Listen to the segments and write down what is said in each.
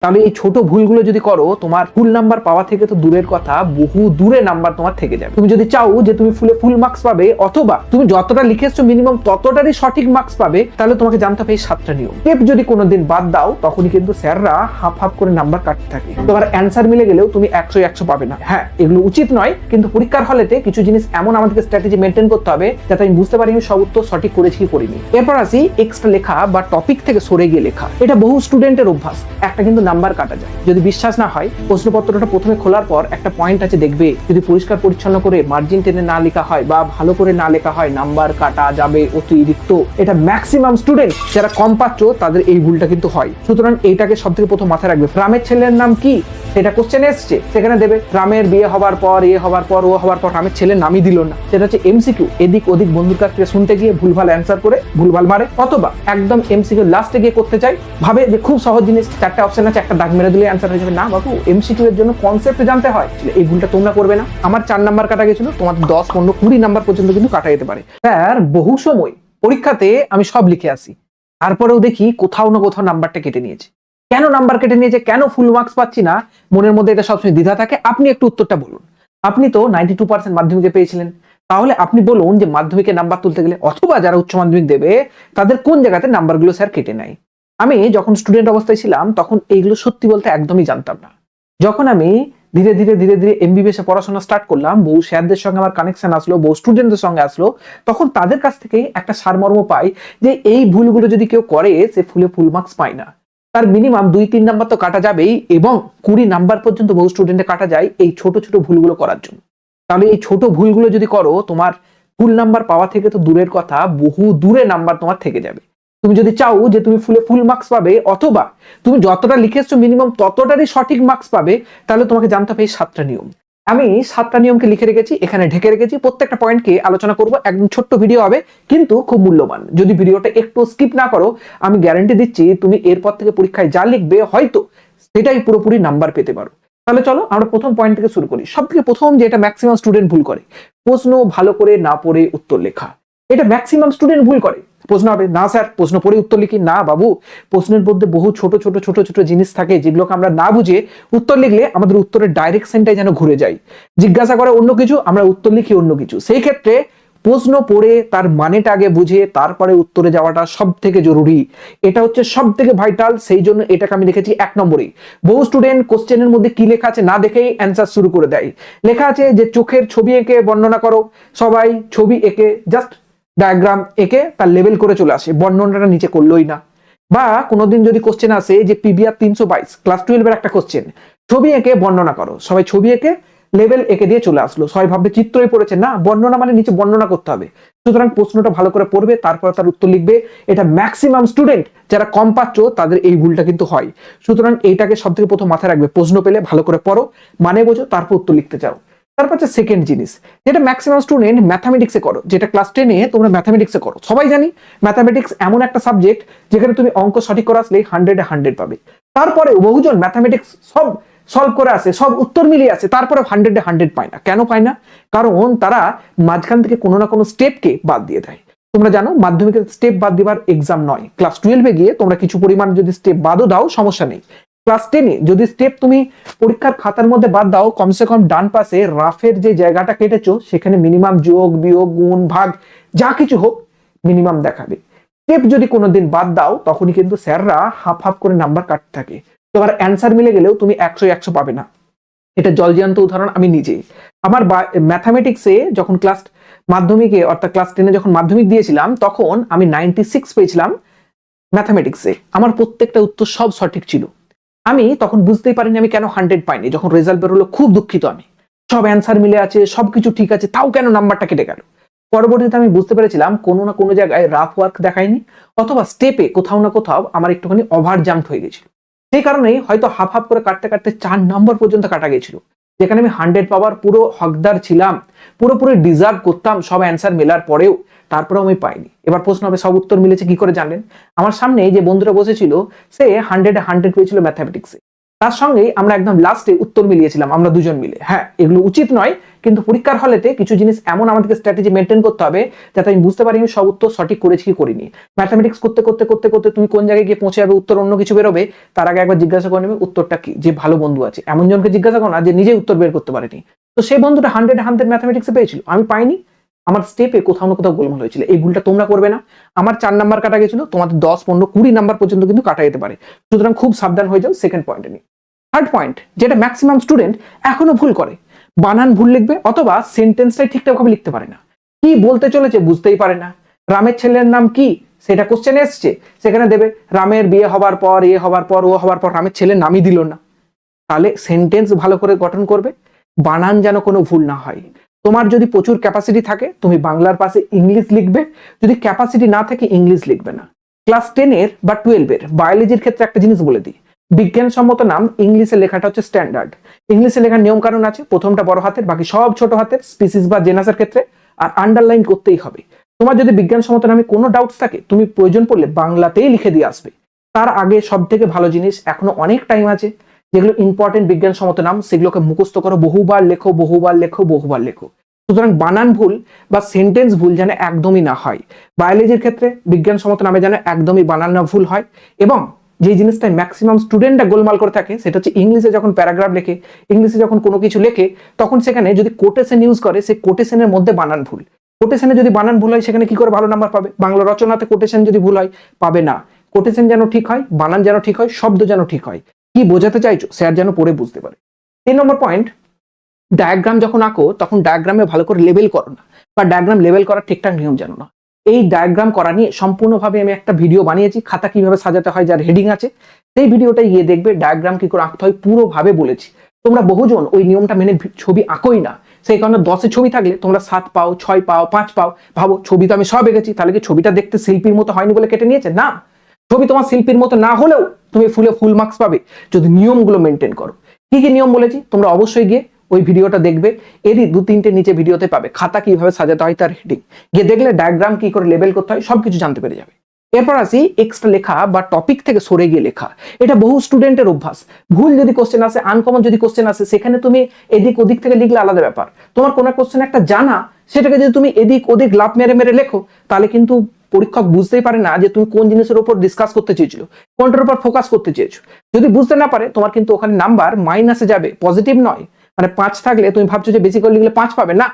তাহলে এই ছোট ভুলগুলো যদি করো, তোমার ফুল নাম্বার পাওয়া থেকে তো দূরের কথা, বহু দূরে নাম্বার তোমার থেকে যাবে। তুমি যদি চাও যে তুমি ফুল মার্কস পাবে, অথবা তুমি যতটা লিখেছো মিনিমাম ততটারই সঠিক মার্কস পাবে, তাহলে তোমাকে জানতে হবে এই 7টা নিয়ম। স্টেপ যদি কোনোদিন বাদ দাও, তখনই কিন্তু স্যাররা হাফ হাফ করে নাম্বার কাটতে থাকে। তোমার অ্যান্সার মিলে গেলেও তুমি 100 পাবে না। হ্যাঁ, এগুলো উচিত নয়, কিন্তু পরীক্ষার হলেতে কিছু জিনিস এমন আমাদেরকে স্ট্র্যাটেজি মেনটেন করতে হবে যাতে আমি বুঝতে পারি আমি সব উত্তর সঠিক করেছি কি করিনি। এরপর আসি এক্সট্রা লেখা বা টপিক থেকে সরে গিয়ে লেখা। এটা বহু স্টুডেন্টের অভ্যাস, একটা কিন্তু নাম্বার কাটা যায়। যদি বিশ্বাস না হয়, প্রশ্নপত্রটা প্রথমে খোলার পর একটা পয়েন্ট আছে, দেখবে যদি পরিষ্কার পরিচ্ছন্ন করে মার্জিন টেনে না লেখা হয় বা ভালো করে না লেখা হয়, নাম্বার কাটা যাবে অতিরিক্ত। এটা ম্যাক্সিমাম স্টুডেন্ট যারা কম পাচ্ছ তাদের এই ভুলটা কিন্তু হয়। সুতরাং এইটাকে সব থেকে প্রথম মাথায় রাখবে। রামের ছেলের নাম কি, সেটা কোশ্চেন এসছে, সেখানে দেবে রামের বিয়ে হবার পর, এ হবার পর, ও হবার পর রামের ছেলের নামই দিল না। সেটা হচ্ছে এমসিকিউ। এদিক ওদিক বন্ধুর কাছ থেকে শুনতে গিয়ে ভুলভাল অ্যান্সার করে ভুলভাল মারে, অথবা একদম এমসিকিউ লাস্টে গিয়ে করতে চাই, ভাবে যে খুব সহজ জিনিস, 4টা অপশন আছে, একটা দাগ মেরে দিলে অ্যান্সার হয়ে যাবে। না বাবু, এমসিকিউ এর জন্য কনসেপ্ট জানতে হয়। এই ভুলটা তোমরা করবে না। আমার 4 নাম্বার কাটা গেছিল, তোমার 10, 15, 20 নাম্বার পর্যন্ত কিন্তু কাটা যেতে পারে। স্যার, বহু সময় পরীক্ষাতে আমি সব লিখে আসি, তারপরেও দেখি কোথাও না কোথাও নাম্বারটা কেটে নিয়েছে। কেন নাম্বার কেটে নিয়েছে, কেন ফুল মার্কস পাচ্ছি না, মনের মধ্যে এটা সবসময় দ্বিধা থাকে। আপনি একটু উত্তরটা বলুন। আপনি তো 92% মাধ্যমিকে পেয়েছিলেন, তাহলে আপনি বলুন যে মাধ্যমিকে নাম্বার তুলতে গেলে, অথবা যারা উচ্চ মাধ্যমিক দেবে তাদের কোন জায়গাতে নাম্বারগুলো স্যার কেটে নেয়। আমি যখন স্টুডেন্ট অবস্থায় ছিলাম তখন এইগুলো সত্যি বলতে একদমই জানতাম না। যখন আমি ধীরে ধীরে এমবিবিএস এ পড়াশোনা স্টার্ট করলাম, বহু স্যারদের সঙ্গে আমার কানেকশন আসলো, বহু স্টুডেন্টদের সঙ্গে আসলো, তখন তাদের কাছ থেকে একটা সারমর্ম পাই যে এই ভুলগুলো যদি কেউ করে, সে ফুল মার্কস পায় না। তার মিনিমাম 2-3 নাম্বার তো কাটা যাবেই, এবং 20 নাম্বার পর্যন্ত বহু স্টুডেন্টে কাটা যায় এই ছোট ছোট ভুলগুলো করার জন্য। তাহলে এই ছোট ভুলগুলো যদি করো, তোমার ফুল নাম্বার পাওয়া থেকে তো দূরের কথা, বহু দূরে নাম্বার তোমার থেকে যাবে। তুমি যদি চাও যে তুমি ফুল মার্কস পাবে, অথবা তুমি যতটা লিখেছো মিনিমাম ততটারই সঠিক মার্কস পাবে, তাহলে তোমাকে জানতে হবে এই 7টা নিয়ম। আমি 7টা নিয়মকে লিখে রেখেছি, এখানে ঢেকে রেখেছি। প্রত্যেকটা পয়েন্টকে আলোচনা করব, একদম ছোট্ট ভিডিও হবে কিন্তু খুব মূল্যবান। যদি ভিডিওটা একটু স্কিপ না করো, আমি গ্যারান্টি দিচ্ছি তুমি এরপর থেকে পরীক্ষায় যা লিখবে হয়তো সেটাই পুরোপুরি নাম্বার পেতে পারো। তাহলে চলো আমরা প্রথম পয়েন্ট থেকে শুরু করি। সব থেকে প্রথম যেটা ম্যাক্সিমাম স্টুডেন্ট ভুল করে, প্রশ্ন ভালো করে না পড়ে উত্তর লেখা। এটা ম্যাক্সিমাম স্টুডেন্ট ভুল করে। প্রশ্ন হবে, না স্যার প্রশ্ন পড়ে উত্তর লিখি। না বাবু, প্রশ্নের মধ্যে বহু ছোট ছোট জিনিস থাকে যেগুলোকে আমরা না বুঝে উত্তর লিখলে আমাদের উত্তরের ডাইরেকশনটাই যেন ঘুরে যায়। জিজ্ঞাসা করে অন্য কিছু, আমরা উত্তর লিখি অন্য কিছু। সেই ক্ষেত্রে প্রশ্ন পড়ে তার মানেটা আগে বুঝে তারপরে উত্তরে যাওয়াটা সব থেকে জরুরি। এটা হচ্ছে সব থেকে ভাইটাল। সেই জন্য এটাকে আমি লিখেছি 1 নম্বরে। বহু স্টুডেন্ট কোশ্চেনের মধ্যে কি লেখা আছে না দেখেই অ্যান্সার শুরু করে দেয়। লেখা আছে যে চোখের ছবি এঁকে বর্ণনা করো, সবাই ছবি এঁকে জাস্ট ডায়াগ্রাম এঁকে তার লেভেল করে চলে আসে, বর্ণনাটা নিচে করলোই না। বা কোনোদিন যদি কোশ্চেন আসে যে পিবিআর 322 ক্লাস 12 এর একটা কোশ্চেন, ছবি এঁকে বর্ণনা করো, সবাই ছবি এঁকে লেভেল এঁকে দিয়ে চলে আসলো। সবাই ভাববে চিত্রই পড়েছে, না, বর্ণনা মানে নিচে বর্ণনা করতে হবে। সুতরাং প্রশ্নটা ভালো করে পড়বে, তারপর তার উত্তর লিখবে। এটা ম্যাক্সিমাম স্টুডেন্ট যারা কম পাচ্ছ তাদের এই ভুলটা কিন্তু হয়। সুতরাং এইটাকে সব থেকে প্রথম মাথায় রাখবে। প্রশ্ন পেলে ভালো করে পড়ো, মানে বোঝো, তারপর উত্তর লিখতে চাও। তারপর হচ্ছে সেকেন্ড জিনিস, যেটা ম্যাক্সিমাম স্টুডেন্ট ম্যাথামেটিক্সে করো, যেটা ক্লাস 10-এ তোমরা ম্যাথামেটিক্সে করো। সবাই জানি ম্যাথামেটিক্স এমন একটা সাবজেক্ট যেখানে তুমি অঙ্ক সঠিক করে আসলে 100-এ 100 পাবে। তারপরে বহুজন ম্যাথামেটিক্স সব সলভ করে আসে, সব উত্তর মিলিয়ে আসে, তারপরে 100-এ 100 পায় না। কেন পায় না? কারণ তারা মাঝখান থেকে কোনো না কোনো স্টেপকে বাদ দিয়ে দেয়। তোমরা জানো মাধ্যমিকের স্টেপ বাদ দিবার এক্সাম নয়। ক্লাস 12-এ গিয়ে তোমরা কিছু পরিমাণ যদি স্টেপ বাদও দাও সমস্যা নেই। ক্লাস 10-এ যদি স্টেপ তুমি পরীক্ষার খাতার মধ্যে বাদ দাও, কমসে কম ডান পাশে রাফের যে জায়গাটা কেটেছো সেখানে মিনিমাম যোগ বিয়োগ গুণ ভাগ যা কিছু হোক মিনিমাম দেখাবে। স্টেপ যদি কোনোদিন বাদ দাও, তখনই কিন্তু স্যাররা হাফ হাফ করে নাম্বার কাটতে থাকে। তোমার অ্যান্সার মিলে গেলেও তুমি 100 পাবে না। এটা জলজ্যান্ত উদাহরণ আমি নিজেই। আমার ম্যাথামেটিক্সে যখন ক্লাস মাধ্যমিকে অর্থাৎ ক্লাস 10-এ যখন মাধ্যমিক দিয়েছিলাম, তখন আমি 96 পেয়েছিলাম ম্যাথামেটিক্সে। আমার প্রত্যেকটা উত্তর সব সঠিক ছিল। আমি তখন বুঝতেই পারিনি আমি কেন 100 পাইনি। যখন রেজাল্ট বেরোলো খুব দুঃখিত আমি, সব অ্যান্সার মিলে আছে, সবকিছু ঠিক আছে, তাও কেন নাম্বারটা কেটে গেল। পরবর্তীতে আমি বুঝতে পেরেছিলাম কোনো না কোনো জায়গায় রাফ ওয়ার্ক দেখায়নি, অথবা স্টেপে কোথাও না কোথাও আমার একটুখানি ওভার জাম্প হয়ে গেছিল। সেই কারণেই হয়তো হাফ হাফ করে কাটতে কাটতে 4 নম্বর পর্যন্ত কাটা গেছিল, যেখানে আমি 100 পাওয়ার পুরো হকদার ছিলাম, পুরোপুরি ডিজার্ভ করতাম সব অ্যান্সার মেলার পরেও, তারপরেও আমি পাইনি। এবার প্রশ্ন হবে সব উত্তর মিলেছে কি করে জানলেন? আমার সামনে যে বন্ধুরা বসেছিল সে 100-এ 100 পেয়েছিল ম্যাথামেটিক্সে। তার সঙ্গেই আমরা একদম লাস্টে উত্তর মিলিয়েছিলাম আমরা দুজন মিলে। হ্যাঁ, এগুলো উচিত নয়, কিন্তু পরীক্ষার হলেতে কিছু জিনিস এমন আমাদেরকে স্ট্র্যাটেজি মেনটেন করতে হবে যাতে আমি বুঝতে পারি আমি সব উত্তর সঠিক করেছি কি করিনি। ম্যাথামেটিক্স করতে করতে করতে করতে তুমি কোন জায়গায় গিয়ে পৌঁছে যাবে, উত্তর অন্য কিছু বেরোবে, তার আগে একবার জিজ্ঞাসা করে নেবে উত্তরটা কি। যে ভালো বন্ধু আছে এমন জনকে জিজ্ঞাসা করো না যে নিজে উত্তর বের করতে পারেনি। তো সেই বন্ধুটা 100 ম্যাথামেটিক্সে পেয়েছিল, আমি পাইনি। আমার স্টেপে কোথাও না কোথাও গোলমাল হয়েছিল। এই ভুলটা তোমরা করবে না। আমার 4 নাম্বার কাটা গেছিল, তোমাদের 10, 15, 20 নাম্বার পর্যন্ত কিন্তু কাটা যেতে পারে। সুতরাং খুব সাবধান হয়ে যাও সেকেন্ড পয়েন্টে নিয়ে। থার্ড পয়েন্ট, যেটা ম্যাক্সিমাম স্টুডেন্ট এখনো ভুল করে, বানান ভুল লিখবে অথবা সেন্টেন্সটাই ঠিকঠাক ভাবে লিখতে পারে না। কি বলতে চলেছে বুঝতেই পারে না। রামের ছেলের নাম কি সেটা কোশ্চেন এসছে, সেখানে দেবে রামের বিয়ে হবার পর, এ হবার পর, ও হবার পর, রামের ছেলের নামই দিল না। তাহলে সেন্টেন্স ভালো করে গঠন করবে, বানান যেন কোনো ভুল না হয়। তোমার যদি প্রচুর ক্যাপাসিটি থাকে তুমি বাংলার পাশে ইংলিশ লিখবে, যদি ক্যাপাসিটি না থাকে ইংলিশ লিখবে না। ক্লাস 10 বা 12 বায়োলজির ক্ষেত্রে একটা জিনিস বলে দিই, বিজ্ঞানসম্মত নাম ইংলিশে লেখাটা হচ্ছে স্ট্যান্ডার্ড। ইংলিশে লেখার নিয়ম কানুন আছে, প্রথমটা বড় হাতের, বাকি সব ছোট হাতের, স্পিসিস বা জেনাসের ক্ষেত্রে, আর আন্ডারলাইন করতেই হবে। তোমার যদি বিজ্ঞানসম্মত নামে কোনো ডাউটস থাকে তুমি প্রয়োজন পড়লে বাংলাতেই লিখে দিয়ে আসবে। তার আগে সব থেকে ভালো জিনিস, এখনো অনেক টাইম আছে, যেগুলো ইম্পর্টেন্ট বিজ্ঞানসম্মত নাম সেগুলোকে মুখস্থ করো, বহুবার লেখো বহুবার লেখো বহুবার লেখো। সুতরাং বানান ভুল বা সেন্টেন্স ভুল যেন একদমই না হয়। বায়োলজির ক্ষেত্রে বিজ্ঞানসম্মত নামে যেন একদমই বানান না ভুল হয়। এবং যে জিনিসটা ম্যাক্সিমাম স্টুডেন্টরা গোলমাল করে থাকে সেটা হচ্ছে ইংলিশে যখন প্যারাগ্রাফ লেখে, ইংলিশে যখন কোনো কিছু লেখে, তখন সেখানে যদি কোটেশন ইউজ করে সেই কোটেশনের মধ্যে বানান ভুল। কোটেশনে যদি বানান ভুল হয় সেখানে কি করে ভালো নাম্বার পাবে? বাংলা রচনাতে কোটেশন যদি ভুল হয় পাবে না। কোটেশন যেন ঠিক হয়, বানান যেন ঠিক হয়, শব্দ যেন ঠিক হয়, কি বোঝাতে চাইছো স্যার যেন পড়ে বুঝতে পারে। 3 নম্বর পয়েন্ট, ডায়াগ্রাম যখন আঁকো তখন ডায়াগ্রামে ভালো করে লেবেল করো না, বা ডায়াগ্রাম লেবেল করার ঠিকঠাক নিয়ম জানো না। এই ডায়াগ্রাম করা নিয়ে সম্পূর্ণভাবে আমি একটা ভিডিও বানিয়েছি, খাতা কিভাবে সাজাতে হয় যার হেডিং আছে, সেই ভিডিওটা গিয়ে দেখবে ডায়াগ্রাম কি করে আঁকতে হয় পুরোভাবে বলেছি। তোমরা বহুজন ওই নিয়মটা মেনে ছবি আঁকোই না, সেই কারণে 10-এ ছবি থাকলে তোমরা 7 পাও, 6 পাও, 5 পাও। ভাবো ছবি তো আমি সব এঁকেছি, তাহলে কি ছবিটা দেখতে শিল্পীর মতো হয়নি বলে কেটে নিয়েছে? না, ছবি তোমার শিল্পীর মতো না হলেও তুমি ফুল মার্কস পাবে যদি নিয়মগুলো মেনটেন করো। কি কি নিয়ম বলেছি তোমরা অবশ্যই গিয়ে ওই ভিডিওটা দেখবে, এরই 2-3টে নিচে ভিডিওতে পাবে খাতা কিভাবে সাজাতে হয় তার হেডিং, গিয়ে দেখলে ডায়াগ্রাম কি করে লেবেল করতে হয় সবকিছু জানতে পেরে যাবে। এরপর আসি এক্সট্রা লেখা বা টপিক থেকে সরে গিয়ে লেখা। এটা বহু স্টুডেন্টের অভ্যাস। ভুল যদি কোশ্চেন আসে, আনকমন যদি কোশ্চেন আসে, সেখানে তুমি এদিক ওদিক থেকে লিখলে আলাদা ব্যাপার। তোমার কোনো কোশ্চেন একটা জানা, সেটাকে যদি তুমি এদিক ওদিক লাভ মেরে মেরে লেখো, তাহলে কিন্তু পরীক্ষক বুঝতেই পারে না যে তুমি কোন জিনিসের উপর ডিসকাস করতে চেয়েছিল, কোনটার উপর ফোকাস করতে চেয়েছো। যদি বুঝতে না পারে তোমার কিন্তু ওখানে নাম্বার মাইনাসে যাবে, পজিটিভ নয়। মানে 5 থাকলে তুমি ভাবছো যে বেশি করে লিখলে 5 পাবে, না,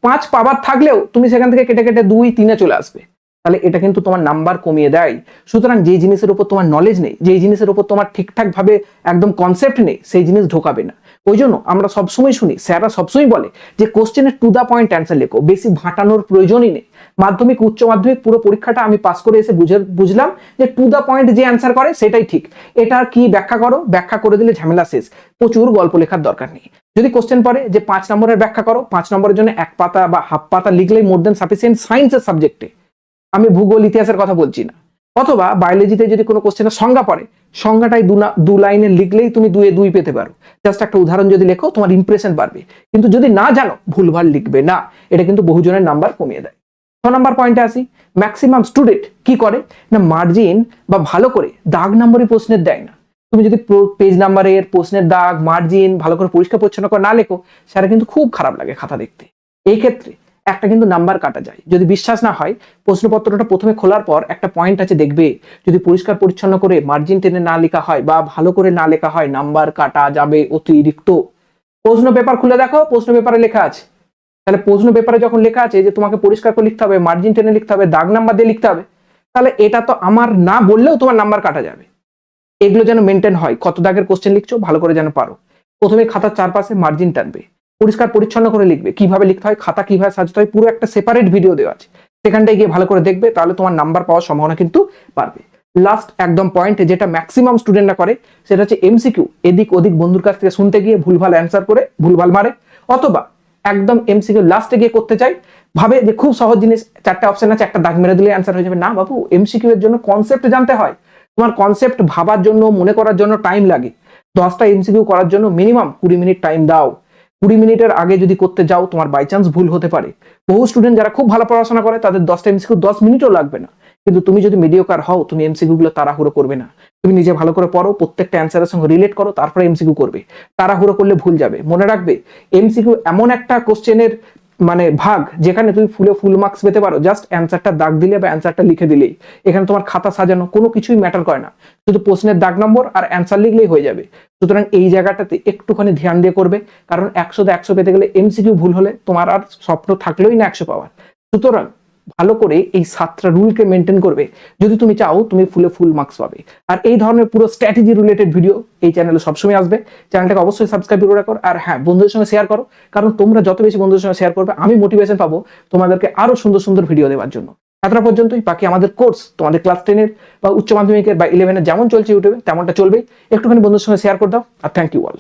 5 পাবার থাকলেও তুমি সেখান থেকে কেটে কেটে 2-3-এ চলে আসবে, তাহলে এটা কিন্তু তোমার নাম্বার কমিয়ে দেয়। সুতরাং যে জিনিসের উপর তোমার নলেজ নেই, যে জিনিসের উপর তোমার ঠিকঠাক ভাবে একদম কনসেপ্ট নেই, সেই জিনিস ঢোকাবে না। ওই জন্য আমরা সবসময় শুনি, স্যাররা সবসময় বলে যে কোশ্চেনের টু দা পয়েন্ট অ্যান্সার লেখো, বেশি ভাটানোর প্রয়োজনই নেই। মাধ্যমিক উচ্চ মাধ্যমিক পুরো পরীক্ষাটা আমি পাস করে এসে বুঝলাম যে টু দা পয়েন্ট যে অ্যান্সার করে সেটাই ঠিক। এটা কি ব্যাখ্যা করো, ব্যাখ্যা করে দিলে ঝামেলা শেষ, প্রচুর গল্প লেখার দরকার নেই। যদি কোশ্চেন পড়ে যে 5 নম্বরের ব্যাখ্যা করো, 5 নম্বরের জন্য 1 পাতা বা হাফ পাতা লিখলেই মোর দেন সাফিসিয়েন্ট সায়েন্সের সাবজেক্টে, আমি ভূগোল ইতিহাসের কথা বলছি না। অথবা বায়োলজিতে যদি কোনো কোশ্চেনের সংজ্ঞা পড়ে, সংজ্ঞাটাই 2 লাইনে লিখলেই তুমি 2-এ 2 পেতে পারো। জাস্ট একটা উদাহরণ যদি লেখো তোমার ইমপ্রেশন বাড়বে, কিন্তু যদি না জানো ভুলভাল লিখবে না, এটা কিন্তু বহুজনের নাম্বার কমিয়ে দেয়। 6 নম্বর পয়েন্টে আসি, ম্যাক্সিমাম স্টুডেন্ট কি করে না, মার্জিন বা ভালো করে দাগ নাম্বারই প্রশ্নের দেয় না। তুমি যদি পেজ নাম্বারের, প্রশ্নের দাগ, মার্জিন ভালো করে পরিষ্কার পরিচ্ছন্ন করে না লেখো, সেটা কিন্তু খুব খারাপ লাগে খাতা দেখতে। এই ক্ষেত্রে একটা কিন্তু নাম্বার কাটা যায়। যদি বিশ্বাস না হয়, প্রশ্নপত্রটা প্রথমে খোলার পর একটা পয়েন্ট আছে দেখবে, যদি পরিষ্কার পরিচ্ছন্ন করে মার্জিন টেনে না লেখা হয় বা ভালো করে না লেখা হয়, নাম্বার কাটা যাবে অতিরিক্ত। প্রশ্ন পেপার খুলে দেখো, প্রশ্ন পেপারে লেখা আছে, তাহলে প্রশ্ন পেপারে যখন লেখা আছে যে তোমাকে পরিষ্কার করে লিখতে হবে, মার্জিন টেনে লিখতে হবে, দাগ নাম্বার দিয়ে লিখতে হবে, তাহলে এটা তো আমার না বললেও তোমার নাম্বার কাটা যাবে। এগুলো যেন মেনটেন হয়, কত দাগের কোশ্চেন লিখছো ভালো করে যেন পারো। প্রথমে খাতার চারপাশে মার্জিন টানবে, পরিষ্কার পরিচ্ছন্ন করে লিখবে, কিভাবে লিখতে হয়, খাতা কিভাবে সাজাতে হয়, পুরো একটা সেপারেট ভিডিও দেওয়া আছে, সেখানটায় গিয়ে ভালো করে দেখবে, তাহলে তোমার নাম্বার পাওয়ার সম্ভাবনা কিন্তু বাড়বে। লাস্ট একদম পয়েন্ট, যেটা ম্যাক্সিমাম স্টুডেন্টরা করে, সেটা হচ্ছে এমসিকিউ এদিক ওদিক বন্ধুর কাছ থেকে শুনতে গিয়ে ভুলভাল অ্যান্সার করে ভুলভাল মারে, অথবা একদম এমসিকিউ লাস্টে গিয়ে করতে চাই, ভাবে যে খুব সহজ জিনিস, 4টে অপশন আছে, একটা দাগ মেরে দিলে অ্যান্সার হয়ে যাবে। না বাবু, এমসিকিউ এর জন্য কনসেপ্ট জানতে হয়। তোমার কনসেপ্ট ভাবার জন্য, মনে করার জন্য টাইম লাগে। 10টা এমসিকিউ করার জন্য মিনিমাম 20 মিনিট টাইম দাও। 20 মিনিটের আগে যদি করতে যাও তোমার বাই চান্স ভুল হতে পারে। বহু স্টুডেন্ট যারা খুব ভালো পড়াশোনা করে তাদের 10টা এমসিকিউ 10 মিনিটও লাগবে না, কিন্তু তুমি যদি মিডিওকার হও, তুমি এমসিকিউ গুলো তাড়াহুড়ো করবে না। তুমি নিজে ভালো করে পড়ো, প্রত্যেকটা অ্যান্সারের সঙ্গে রিলেট করো, তারপরে এমসিকিউ করবে। তাড়াহুড়ো করলে ভুল যাবে। মনে রাখবে, এমসিকিউ এমন একটা কোশ্চেনের মানে ভাগ যেখানে তুমি ফুল মার্কস পেতে পারো জাস্ট অ্যান্সারটা দাগ দিলে বা অ্যান্সারটা লিখে দিলেই। এখানে তোমার খাতা সাজানো কোনো কিছুই ম্যাটার করে না, শুধু প্রশ্নের দাগ নম্বর আর অ্যান্সার লিখলেই হয়ে যাবে। সুতরাং এই জায়গাটাতে একটুখানি ধ্যান দিয়ে করবে, কারণ 100তে 100 পেতে গেলে এমসিকিউ ভুল হলে তোমার আর স্বপ্ন থাকলেই না 100 পাওয়ার। সুতরাং ভালো করে এই 7টা রুলকে মেনটেন করবে যদি তুমি চাও তুমি ফুল মার্কস পাবে। আর এই ধরনের পুরো স্ট্র্যাটেজি রিলেটেড ভিডিও এই চ্যানেলে সবসময় আসবে। চ্যানেলটাকে অবশ্যই সাবস্ক্রাইব করে রাখো, আর হ্যাঁ, বন্ধুদের সঙ্গে শেয়ার করো, কারণ তোমরা যত বেশি বন্ধুদের সঙ্গে শেয়ার করবে আমি মোটিভেশন পাবো তোমাদেরকে আরো সুন্দর সুন্দর ভিডিও দেওয়ার জন্য। এতটা পর্যন্তই। বাকি আমাদের কোর্স তোমাদের ক্লাস 10-এর বা উচ্চ মাধ্যমিকের বা 11-এর যেমন চলছে ইউটিউবে তেমনটা চলবেই। একটুখানি বন্ধুদের সঙ্গে শেয়ার করে দাও। আর থ্যাংক ইউ অল।